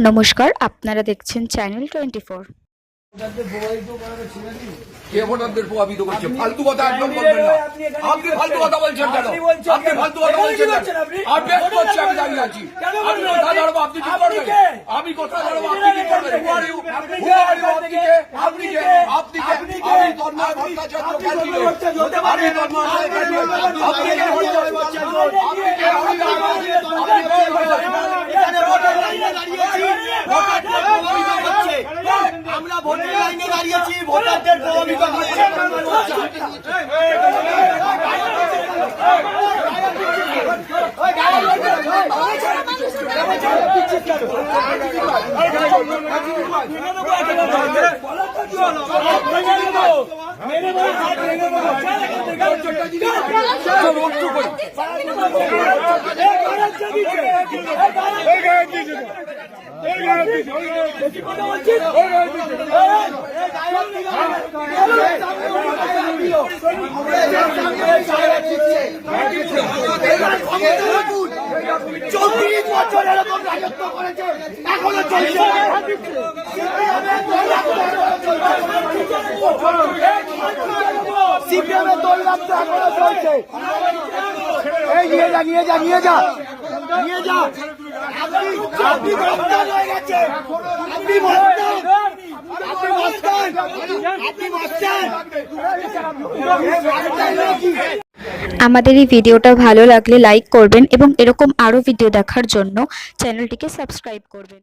নমস্কার, আপনারা দেখছেন চ্যানেল 24। কে ভোটারদের প্রভাবিত করছে? ফালতু কথা একদম বলবেন না। আপনি ফালতু কথা বলছেন কেন? আপনি ফালতু কথা বলছেন কেন? আপনি এক করছি, আমি দাঁড়িয়ে আছি। আমি কথা দাঁড়াবো, আপনি কি করবেন? আমি কথা দাঁড়াবো, আপনি কি করবেন? আপনি কে? আমি তন্ময় ভট্টাচার্য ক্যান্ডিডেট। আমি তন্ময় ক্যান্ডিডেট। আপনি কে? আমরা ভোটের লাইনে দাঁড়িয়েছি, ভোটারদের প্রভাবিত করছে। চৌত্রিশ বছর এরকম রাজত্ব করেছে, এখনো চলছে। সিপিএমের দৌরাত্ম এখনো চলছে। এই নিয়ে যা নিয়ে যা নিয়ে যা নিয়ে যা। আপনি মস্তান হয়ে গেছে, আপনি মস্তান, আপনি মস্তান, আপনি মস্তান। আমাদের এই ভিডিওটা ভালো লাগলে লাইক করবেন এবং এরকম আরও ভিডিও দেখার জন্য চ্যানেলটিকে সাবস্ক্রাইব করবেন।